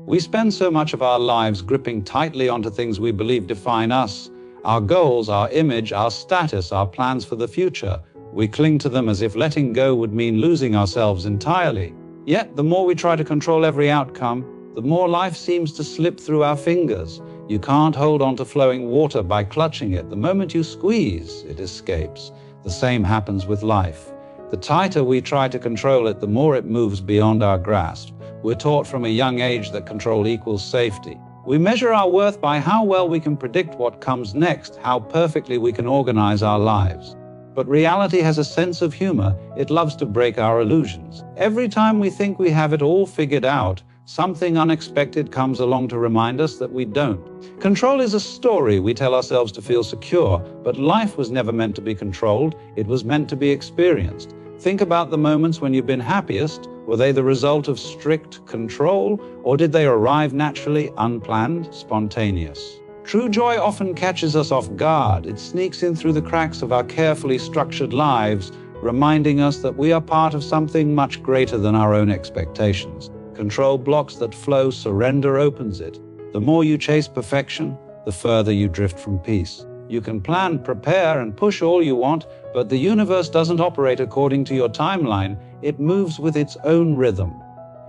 We spend so much of our lives gripping tightly onto things we believe define us, our goals, our image, our status, our plans for the future. We cling to them as if letting go would mean losing ourselves entirely. Yet, the more we try to control every outcome, the more life seems to slip through our fingers. You can't hold on to flowing water by clutching it. The moment you squeeze, it escapes. The same happens with life. The tighter we try to control it, the more it moves beyond our grasp. We're taught from a young age that control equals safety. We measure our worth by how well we can predict what comes next, how perfectly we can organize our lives. But reality has a sense of humor. It loves to break our illusions. Every time we think we have it all figured out, something unexpected comes along to remind us that we don't. Control is a story we tell ourselves to feel secure, but life was never meant to be controlled. It was meant to be experienced. Think about the moments when you've been happiest. Were they the result of strict control, or did they arrive naturally, unplanned, spontaneous? True joy often catches us off guard. It sneaks in through the cracks of our carefully structured lives, reminding us that we are part of something much greater than our own expectations. Control blocks that flow, surrender opens it. The more you chase perfection, the further you drift from peace. You can plan, prepare, and push all you want, but the universe doesn't operate according to your timeline. It moves with its own rhythm.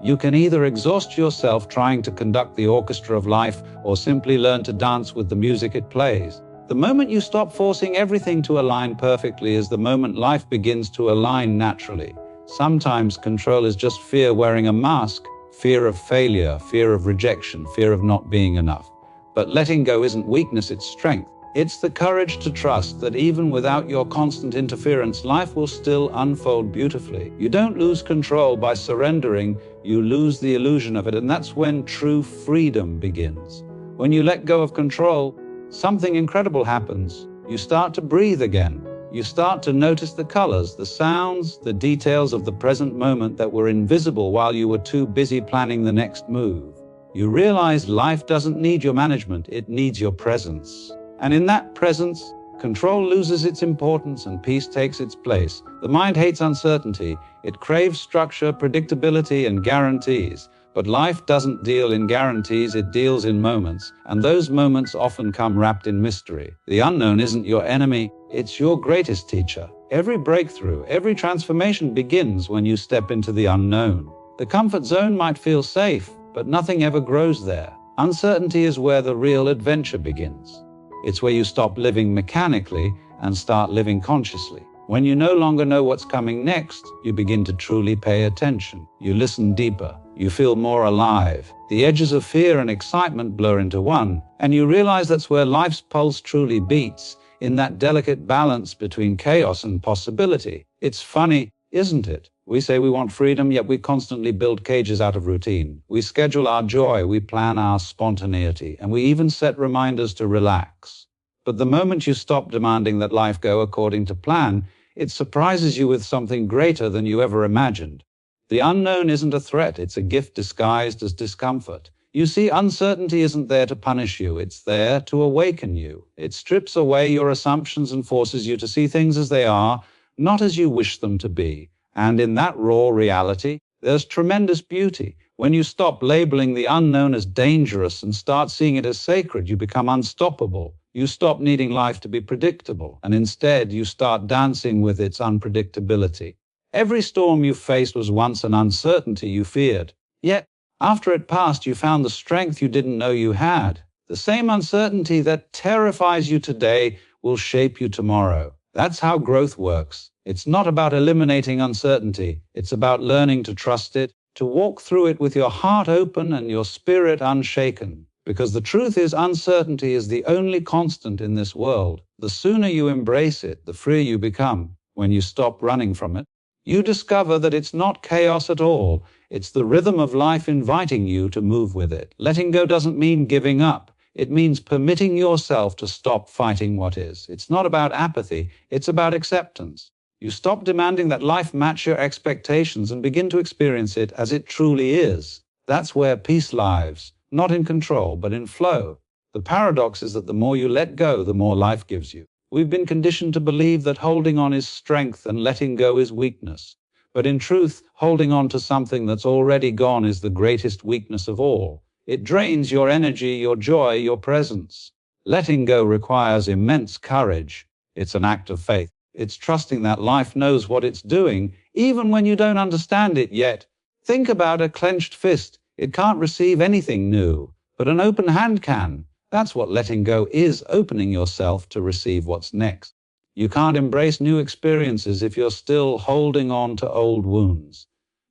You can either exhaust yourself trying to conduct the orchestra of life, or simply learn to dance with the music it plays. The moment you stop forcing everything to align perfectly is the moment life begins to align naturally. Sometimes control is just fear wearing a mask, fear of failure, fear of rejection, fear of not being enough. But letting go isn't weakness, it's strength. It's the courage to trust that even without your constant interference, life will still unfold beautifully. You don't lose control by surrendering, you lose the illusion of it, and that's when true freedom begins. When you let go of control, something incredible happens. You start to breathe again. You start to notice the colors, the sounds, the details of the present moment that were invisible while you were too busy planning the next move. You realize life doesn't need your management, it needs your presence. And in that presence, control loses its importance and peace takes its place. The mind hates uncertainty. It craves structure, predictability, and guarantees. But life doesn't deal in guarantees, it deals in moments. And those moments often come wrapped in mystery. The unknown isn't your enemy, it's your greatest teacher. Every breakthrough, every transformation begins when you step into the unknown. The comfort zone might feel safe, but nothing ever grows there. Uncertainty is where the real adventure begins. It's where you stop living mechanically and start living consciously. When you no longer know what's coming next, you begin to truly pay attention. You listen deeper. You feel more alive. The edges of fear and excitement blur into one, and you realize that's where life's pulse truly beats, in that delicate balance between chaos and possibility. It's funny, isn't it? We say we want freedom, yet we constantly build cages out of routine. We schedule our joy, we plan our spontaneity, and we even set reminders to relax. But the moment you stop demanding that life go according to plan, it surprises you with something greater than you ever imagined. The unknown isn't a threat, it's a gift disguised as discomfort. You see, uncertainty isn't there to punish you, it's there to awaken you. It strips away your assumptions and forces you to see things as they are, not as you wish them to be. And in that raw reality, there's tremendous beauty. When you stop labeling the unknown as dangerous and start seeing it as sacred, you become unstoppable. You stop needing life to be predictable, and instead you start dancing with its unpredictability. Every storm you faced was once an uncertainty you feared. Yet, after it passed, you found the strength you didn't know you had. The same uncertainty that terrifies you today will shape you tomorrow. That's how growth works. It's not about eliminating uncertainty. It's about learning to trust it, to walk through it with your heart open and your spirit unshaken. Because the truth is, uncertainty is the only constant in this world. The sooner you embrace it, the freer you become. When you stop running from it, you discover that it's not chaos at all. It's the rhythm of life inviting you to move with it. Letting go doesn't mean giving up. It means permitting yourself to stop fighting what is. It's not about apathy, it's about acceptance. You stop demanding that life match your expectations and begin to experience it as it truly is. That's where peace lives, not in control, but in flow. The paradox is that the more you let go, the more life gives you. We've been conditioned to believe that holding on is strength and letting go is weakness. But in truth, holding on to something that's already gone is the greatest weakness of all. It drains your energy, your joy, your presence. Letting go requires immense courage. It's an act of faith. It's trusting that life knows what it's doing, even when you don't understand it yet. Think about a clenched fist. It can't receive anything new, but an open hand can. That's what letting go is, opening yourself to receive what's next. You can't embrace new experiences if you're still holding on to old wounds.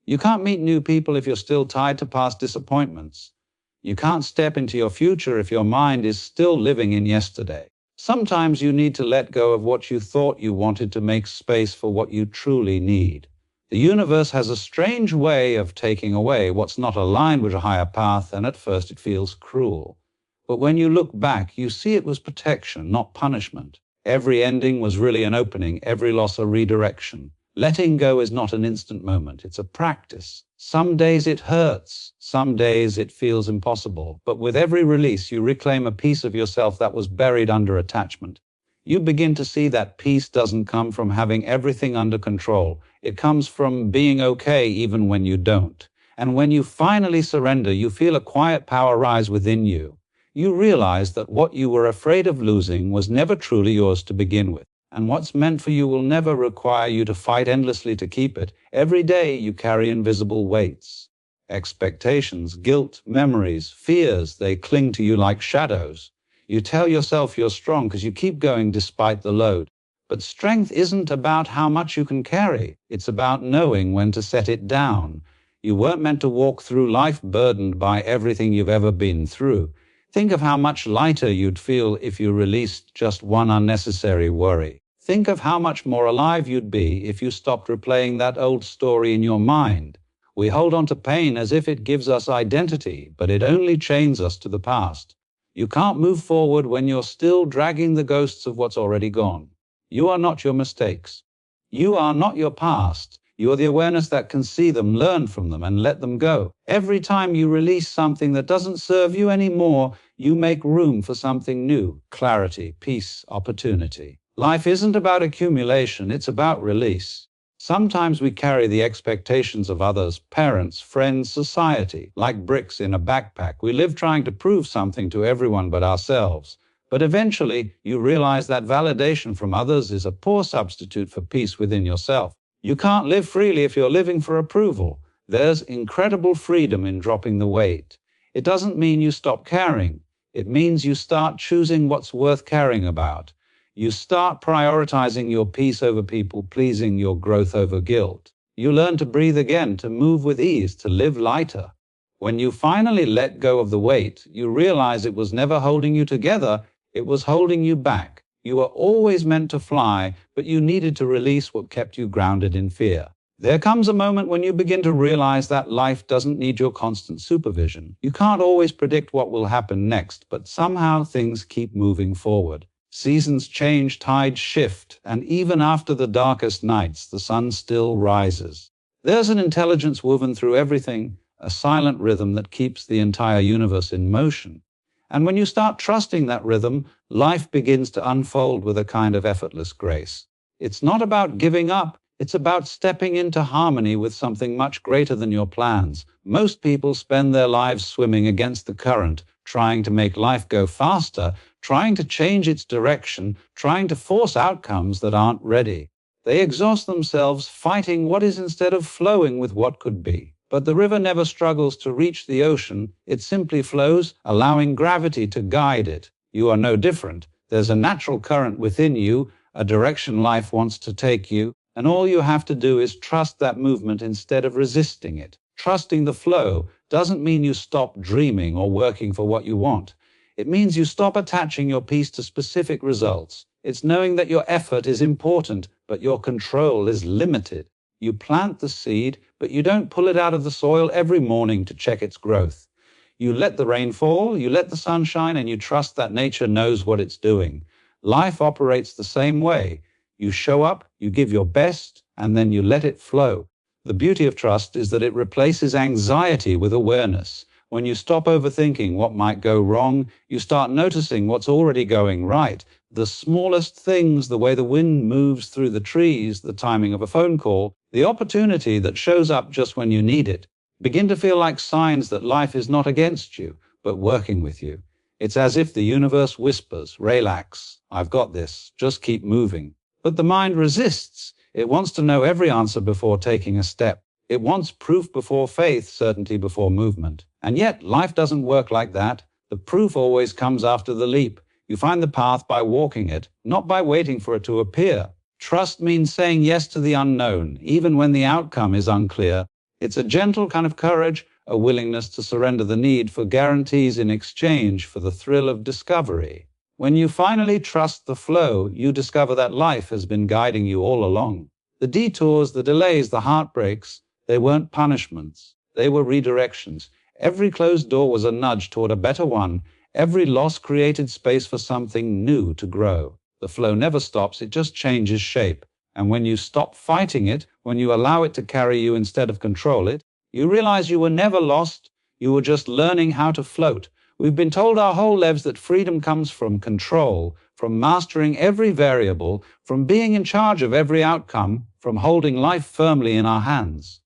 You can't meet new people if you're still tied to past disappointments. You can't step into your future if your mind is still living in yesterday. Sometimes you need to let go of what you thought you wanted to make space for what you truly need. The universe has a strange way of taking away what's not aligned with a higher path, and at first it feels cruel. But when you look back, you see it was protection, not punishment. Every ending was really an opening, every loss a redirection. Letting go is not an instant moment, it's a practice. Some days it hurts, some days it feels impossible, but with every release you reclaim a piece of yourself that was buried under attachment. You begin to see that peace doesn't come from having everything under control. It comes from being okay even when you don't. And when you finally surrender, you feel a quiet power rise within you. You realize that what you were afraid of losing was never truly yours to begin with. And what's meant for you will never require you to fight endlessly to keep it. Every day you carry invisible weights. Expectations, guilt, memories, fears, they cling to you like shadows. You tell yourself you're strong because you keep going despite the load. But strength isn't about how much you can carry. It's about knowing when to set it down. You weren't meant to walk through life burdened by everything you've ever been through. Think of how much lighter you'd feel if you released just one unnecessary worry. Think of how much more alive you'd be if you stopped replaying that old story in your mind. We hold on to pain as if it gives us identity, but it only chains us to the past. You can't move forward when you're still dragging the ghosts of what's already gone. You are not your mistakes. You are not your past. You're the awareness that can see them, learn from them, and let them go. Every time you release something that doesn't serve you anymore, you make room for something new. Clarity, peace, opportunity. Life isn't about accumulation, it's about release. Sometimes we carry the expectations of others, parents, friends, society, like bricks in a backpack. We live trying to prove something to everyone but ourselves. But eventually, you realize that validation from others is a poor substitute for peace within yourself. You can't live freely if you're living for approval. There's incredible freedom in dropping the weight. It doesn't mean you stop caring. It means you start choosing what's worth caring about. You start prioritizing your peace over people pleasing, your growth over guilt. You learn to breathe again, to move with ease, to live lighter. When you finally let go of the weight, you realize it was never holding you together, it was holding you back. You were always meant to fly, but you needed to release what kept you grounded in fear. There comes a moment when you begin to realize that life doesn't need your constant supervision. You can't always predict what will happen next, but somehow things keep moving forward. Seasons change, tides shift, and even after the darkest nights, the sun still rises. There's an intelligence woven through everything, a silent rhythm that keeps the entire universe in motion. And when you start trusting that rhythm, life begins to unfold with a kind of effortless grace. It's not about giving up, it's about stepping into harmony with something much greater than your plans. Most people spend their lives swimming against the current, trying to make life go faster, trying to change its direction, trying to force outcomes that aren't ready. They exhaust themselves fighting what is instead of flowing with what could be. But the river never struggles to reach the ocean. It simply flows, allowing gravity to guide it. You are no different. There's a natural current within you, a direction life wants to take you, and all you have to do is trust that movement instead of resisting it. Trusting the flow doesn't mean you stop dreaming or working for what you want. It means you stop attaching your peace to specific results. It's knowing that your effort is important, but your control is limited. You plant the seed, but you don't pull it out of the soil every morning to check its growth. You let the rain fall, you let the sun shine, and you trust that nature knows what it's doing. Life operates the same way. You show up, you give your best, and then you let it flow. The beauty of trust is that it replaces anxiety with awareness. When you stop overthinking what might go wrong, you start noticing what's already going right. The smallest things, the way the wind moves through the trees, the timing of a phone call, the opportunity that shows up just when you need it, begin to feel like signs that life is not against you. but working with you. It's as if the universe whispers, "Relax, I've got this, just keep moving." But the mind resists. It wants to know every answer before taking a step. It wants proof before faith, certainty before movement. And yet, life doesn't work like that. The proof always comes after the leap. You find the path by walking it, not by waiting for it to appear. Trust means saying yes to the unknown, even when the outcome is unclear. It's a gentle kind of courage, a willingness to surrender the need for guarantees in exchange for the thrill of discovery. When you finally trust the flow, you discover that life has been guiding you all along. The detours, the delays, the heartbreaks, they weren't punishments. They were redirections. Every closed door was a nudge toward a better one. Every loss created space for something new to grow. The flow never stops, it just changes shape. And when you stop fighting it, when you allow it to carry you instead of control it, you realize you were never lost, you were just learning how to float. We've been told our whole lives that freedom comes from control, from mastering every variable, from being in charge of every outcome, from holding life firmly in our hands.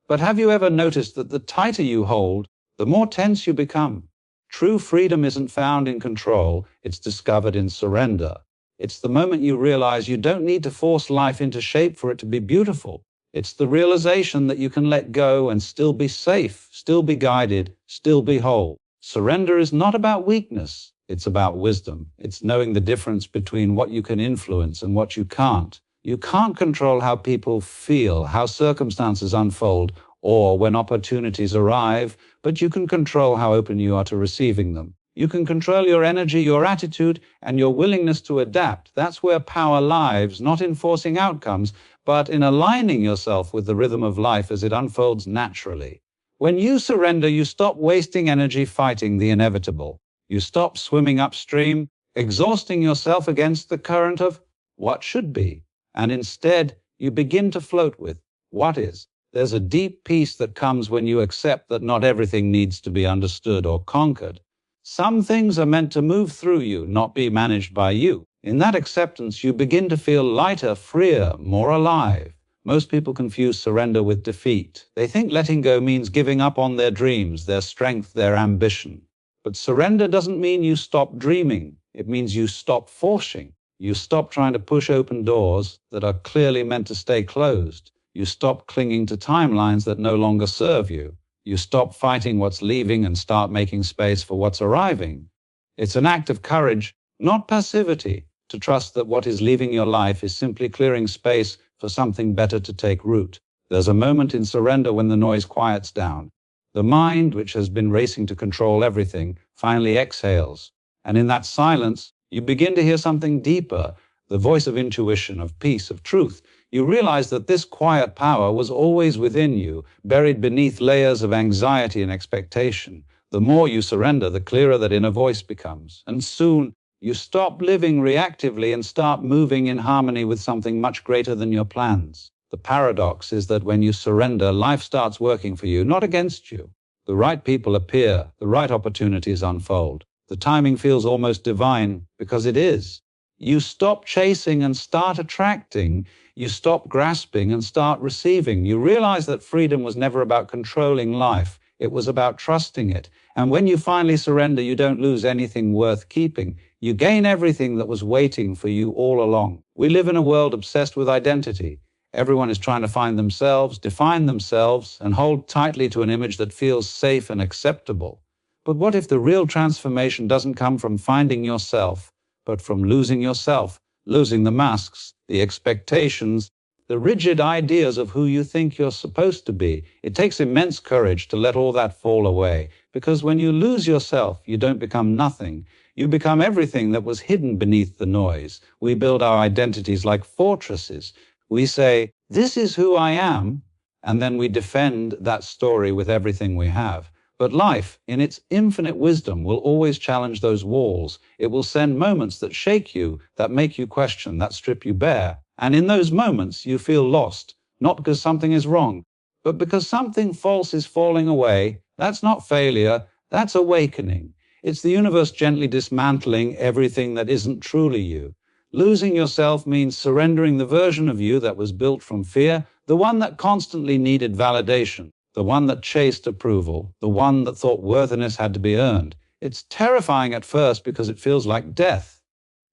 But have you ever noticed that the tighter you hold, the more tense you become? True freedom isn't found in control, it's discovered in surrender. It's the moment you realize you don't need to force life into shape for it to be beautiful. It's the realization that you can let go and still be safe, still be guided, still be whole. Surrender is not about weakness, it's about wisdom. It's knowing the difference between what you can influence and what you can't. You can't control how people feel, how circumstances unfold, or when opportunities arrive, but you can control how open you are to receiving them. You can control your energy, your attitude, and your willingness to adapt. That's where power lies, not in forcing outcomes, but in aligning yourself with the rhythm of life as it unfolds naturally. When you surrender, you stop wasting energy fighting the inevitable. You stop swimming upstream, exhausting yourself against the current of what should be. And instead, you begin to float with what is. There's a deep peace that comes when you accept that not everything needs to be understood or conquered. Some things are meant to move through you, not be managed by you. In that acceptance, you begin to feel lighter, freer, more alive. Most people confuse surrender with defeat. They think letting go means giving up on their dreams, their strength, their ambition. But surrender doesn't mean you stop dreaming. It means you stop forcing. You stop trying to push open doors that are clearly meant to stay closed. You stop clinging to timelines that no longer serve you. You stop fighting what's leaving and start making space for what's arriving. It's an act of courage, not passivity, to trust that what is leaving your life is simply clearing space for something better to take root. There's a moment in surrender when the noise quiets down. The mind, which has been racing to control everything, finally exhales. And in that silence, you begin to hear something deeper, the voice of intuition, of peace, of truth. You realize that this quiet power was always within you, buried beneath layers of anxiety and expectation. The more you surrender, the clearer that inner voice becomes. And soon, you stop living reactively and start moving in harmony with something much greater than your plans. The paradox is that when you surrender, life starts working for you, not against you. The right people appear, the right opportunities unfold. The timing feels almost divine, because it is. You stop chasing and start attracting. You stop grasping and start receiving. You realize that freedom was never about controlling life. It was about trusting it. And when you finally surrender, you don't lose anything worth keeping. You gain everything that was waiting for you all along. We live in a world obsessed with identity. Everyone is trying to find themselves, define themselves, and hold tightly to an image that feels safe and acceptable. But what if the real transformation doesn't come from finding yourself, but from losing yourself, losing the masks, the expectations, the rigid ideas of who you think you're supposed to be? It takes immense courage to let all that fall away, because when you lose yourself, you don't become nothing. You become everything that was hidden beneath the noise. We build our identities like fortresses. We say, "This is who I am," and then we defend that story with everything we have. But life, in its infinite wisdom, will always challenge those walls. It will send moments that shake you, that make you question, that strip you bare. And in those moments, you feel lost, not because something is wrong, but because something false is falling away. That's not failure, that's awakening. It's the universe gently dismantling everything that isn't truly you. Losing yourself means surrendering the version of you that was built from fear, the one that constantly needed validation, the one that chased approval, the one that thought worthiness had to be earned. It's terrifying at first because it feels like death.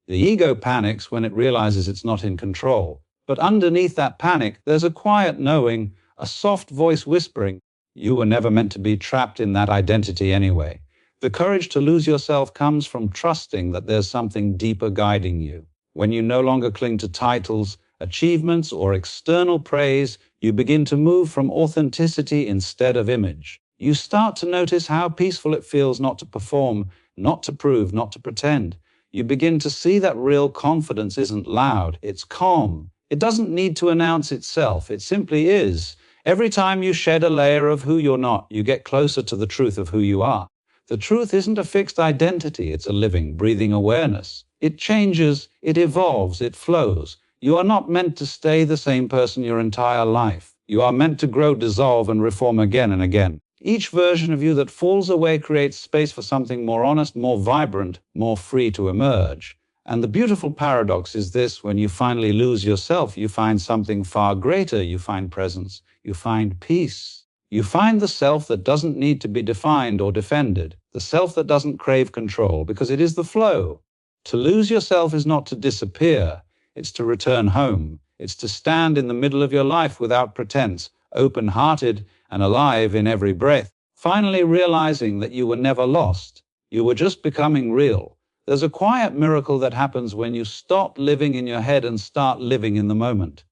The ego panics when it realizes it's not in control. But underneath that panic, there's a quiet knowing, a soft voice whispering, you were never meant to be trapped in that identity anyway. The courage to lose yourself comes from trusting that there's something deeper guiding you. When you no longer cling to titles, achievements, or external praise, you begin to move from authenticity instead of image. You start to notice how peaceful it feels not to perform, not to prove, not to pretend. You begin to see that real confidence isn't loud, it's calm. It doesn't need to announce itself, it simply is. Every time you shed a layer of who you're not, you get closer to the truth of who you are. The truth isn't a fixed identity, it's a living, breathing awareness. It changes, it evolves, it flows. You are not meant to stay the same person your entire life. You are meant to grow, dissolve, and reform again and again. Each version of you that falls away creates space for something more honest, more vibrant, more free to emerge. And the beautiful paradox is this: when you finally lose yourself, you find something far greater. You find presence. You find peace. You find the self that doesn't need to be defined or defended. The self that doesn't crave control because it is the flow. To lose yourself is not to disappear. It's to return home. It's to stand in the middle of your life without pretense, open-hearted and alive in every breath, finally realizing that you were never lost. You were just becoming real. There's a quiet miracle that happens when you stop living in your head and start living in the moment.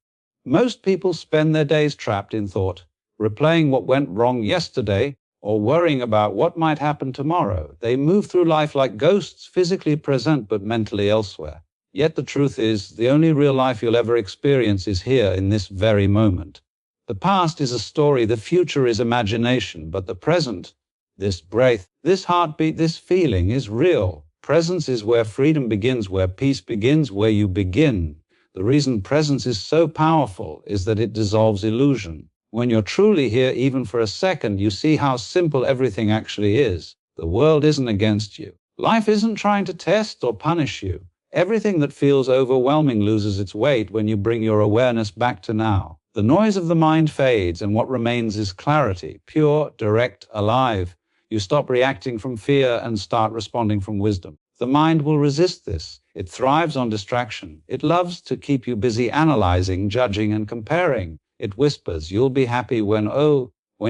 Most people spend their days trapped in thought, replaying what went wrong yesterday or worrying about what might happen tomorrow. They move through life like ghosts, physically present but mentally elsewhere. Yet the truth is, the only real life you'll ever experience is here in this very moment. The past is a story, the future is imagination, but the present, this breath, this heartbeat, this feeling is real. Presence is where freedom begins, where peace begins, where you begin. The reason presence is so powerful is that it dissolves illusion. When you're truly here, even for a second, you see how simple everything actually is. The world isn't against you. Life isn't trying to test or punish you. Everything that feels overwhelming loses its weight when you bring your awareness back to now. The noise of the mind fades, and what remains is clarity, pure, direct, alive. You stop reacting from fear and start responding from wisdom. The mind will resist this. It thrives on distraction. It loves to keep you busy analyzing, judging, and comparing. It whispers, you'll be happy when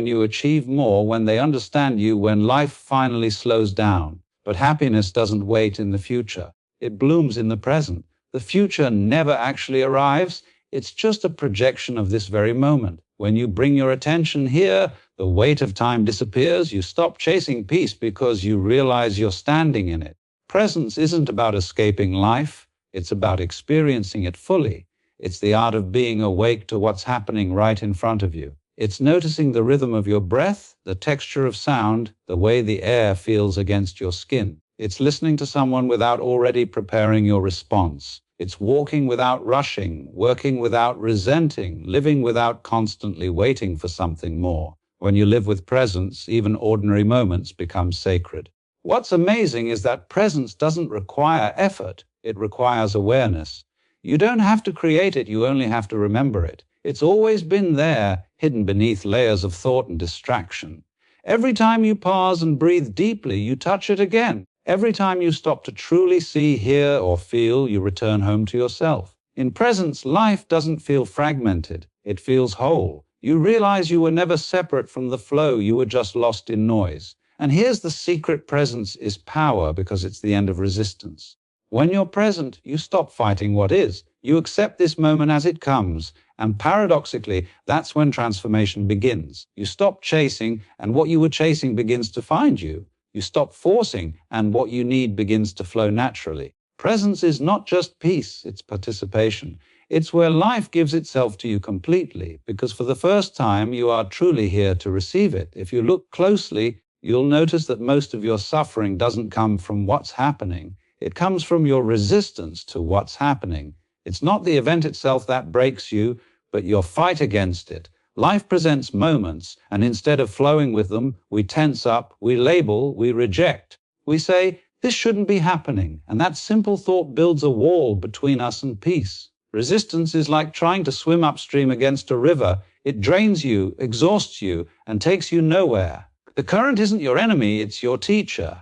you achieve more, when they understand you, when life finally slows down. But happiness doesn't wait in the future. It blooms in the present. The future never actually arrives. It's just a projection of this very moment. When you bring your attention here, the weight of time disappears. You stop chasing peace because you realize you're standing in it. Presence isn't about escaping life. It's about experiencing it fully. It's the art of being awake to what's happening right in front of you. It's noticing the rhythm of your breath, the texture of sound, the way the air feels against your skin. It's listening to someone without already preparing your response. It's walking without rushing, working without resenting, living without constantly waiting for something more. When you live with presence, even ordinary moments become sacred. What's amazing is that presence doesn't require effort. It requires awareness. You don't have to create it, you only have to remember it. It's always been there, hidden beneath layers of thought and distraction. Every time you pause and breathe deeply, you touch it again. Every time you stop to truly see, hear, or feel, you return home to yourself. In presence, life doesn't feel fragmented. It feels whole. You realize you were never separate from the flow, you were just lost in noise. And here's the secret: presence is power because it's the end of resistance. When you're present, you stop fighting what is. You accept this moment as it comes. And paradoxically, that's when transformation begins. You stop chasing, and what you were chasing begins to find you. You stop forcing, and what you need begins to flow naturally. Presence is not just peace, it's participation. It's where life gives itself to you completely, because for the first time, you are truly here to receive it. If you look closely, you'll notice that most of your suffering doesn't come from what's happening. It comes from your resistance to what's happening. It's not the event itself that breaks you, but your fight against it. Life presents moments, and instead of flowing with them, we tense up, we label, we reject. We say, this shouldn't be happening, and that simple thought builds a wall between us and peace. Resistance is like trying to swim upstream against a river. It drains you, exhausts you, and takes you nowhere. The current isn't your enemy, it's your teacher.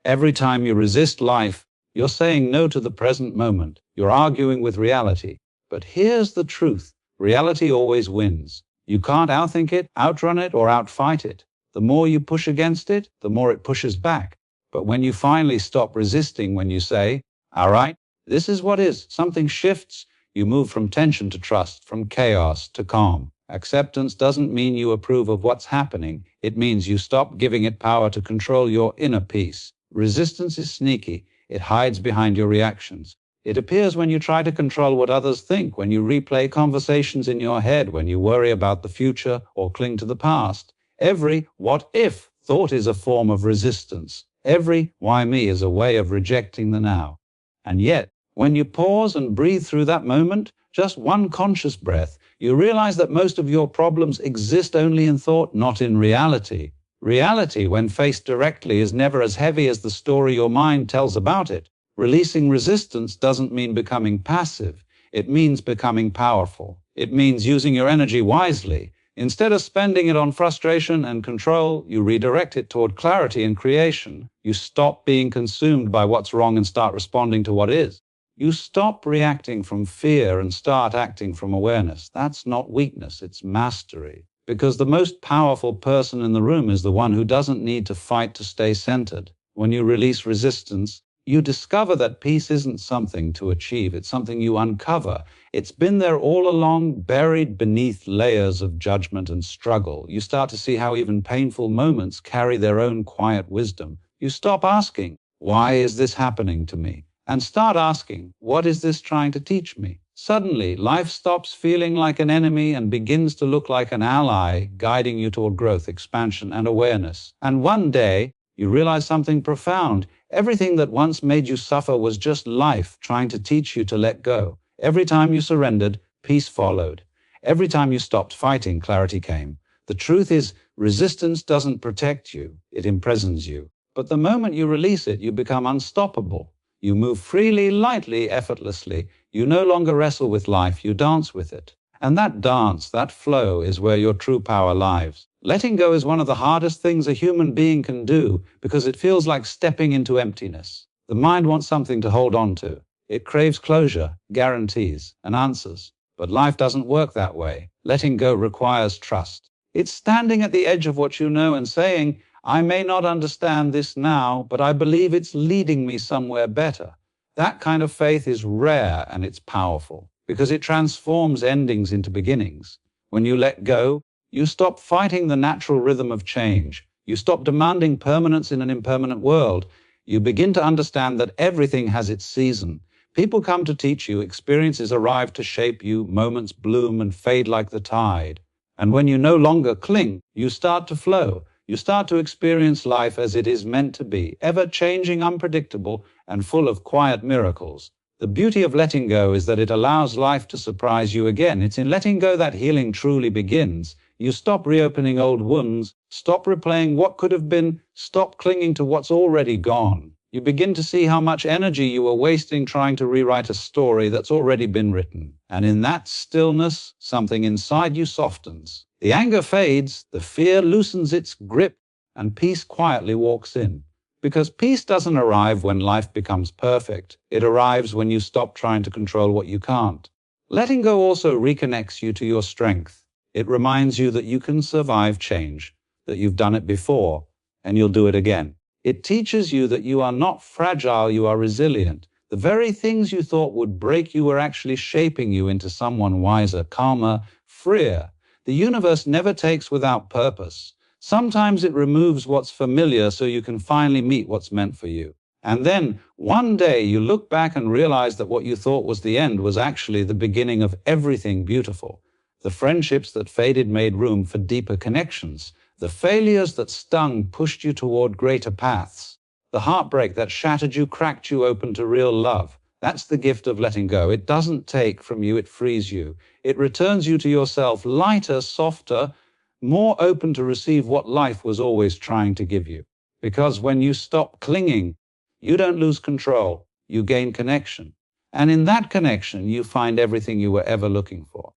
Every time you resist life, you're saying no to the present moment. You're arguing with reality. But here's the truth. Reality always wins. You can't outthink it, outrun it, or outfight it. The more you push against it, the more it pushes back. But when you finally stop resisting, when you say, all right, this is what is, something shifts, you move from tension to trust, from chaos to calm. Acceptance doesn't mean you approve of what's happening. It means you stop giving it power to control your inner peace. Resistance is sneaky. It hides behind your reactions. It appears when you try to control what others think, when you replay conversations in your head, when you worry about the future or cling to the past. Every what if thought is a form of resistance. Every why me is a way of rejecting the now. And yet, when you pause and breathe through that moment, just one conscious breath, you realize that most of your problems exist only in thought, not in reality. Reality, when faced directly, is never as heavy as the story your mind tells about it. Releasing resistance doesn't mean becoming passive. It means becoming powerful. It means using your energy wisely. Instead of spending it on frustration and control, you redirect it toward clarity and creation. You stop being consumed by what's wrong and start responding to what is. You stop reacting from fear and start acting from awareness. That's not weakness, it's mastery. Because the most powerful person in the room is the one who doesn't need to fight to stay centered. When you release resistance, you discover that peace isn't something to achieve, it's something you uncover. It's been there all along, buried beneath layers of judgment and struggle. You start to see how even painful moments carry their own quiet wisdom. You stop asking, why is this happening to me? And start asking, what is this trying to teach me? Suddenly, life stops feeling like an enemy and begins to look like an ally, guiding you toward growth, expansion, and awareness. And one day, you realize something profound. Everything that once made you suffer was just life trying to teach you to let go. Every time you surrendered, peace followed. Every time you stopped fighting, clarity came. The truth is, resistance doesn't protect you, it imprisons you. But the moment you release it, you become unstoppable. You move freely, lightly, effortlessly. You no longer wrestle with life, you dance with it. And that dance, that flow, is where your true power lies. Letting go is one of the hardest things a human being can do because it feels like stepping into emptiness. The mind wants something to hold on to. It craves closure, guarantees, and answers. But life doesn't work that way. Letting go requires trust. It's standing at the edge of what you know and saying, I may not understand this now, but I believe it's leading me somewhere better. That kind of faith is rare and it's powerful because it transforms endings into beginnings. When you let go, you stop fighting the natural rhythm of change. You stop demanding permanence in an impermanent world. You begin to understand that everything has its season. People come to teach you, experiences arrive to shape you, moments bloom and fade like the tide. And when you no longer cling, you start to flow. You start to experience life as it is meant to be, ever-changing, unpredictable, and full of quiet miracles. The beauty of letting go is that it allows life to surprise you again. It's in letting go that healing truly begins. You stop reopening old wounds, stop replaying what could have been, stop clinging to what's already gone. You begin to see how much energy you were wasting trying to rewrite a story that's already been written. And in that stillness, something inside you softens. The anger fades, the fear loosens its grip, and peace quietly walks in. Because peace doesn't arrive when life becomes perfect. It arrives when you stop trying to control what you can't. Letting go also reconnects you to your strength. It reminds you that you can survive change, that you've done it before, and you'll do it again. It teaches you that you are not fragile, you are resilient. The very things you thought would break you were actually shaping you into someone wiser, calmer, freer. The universe never takes without purpose. Sometimes it removes what's familiar so you can finally meet what's meant for you. And then, one day, you look back and realize that what you thought was the end was actually the beginning of everything beautiful. The friendships that faded made room for deeper connections. The failures that stung pushed you toward greater paths. The heartbreak that shattered you cracked you open to real love. That's the gift of letting go. It doesn't take from you, it frees you. It returns you to yourself lighter, softer, more open to receive what life was always trying to give you. Because when you stop clinging, you don't lose control, you gain connection. And in that connection, you find everything you were ever looking for.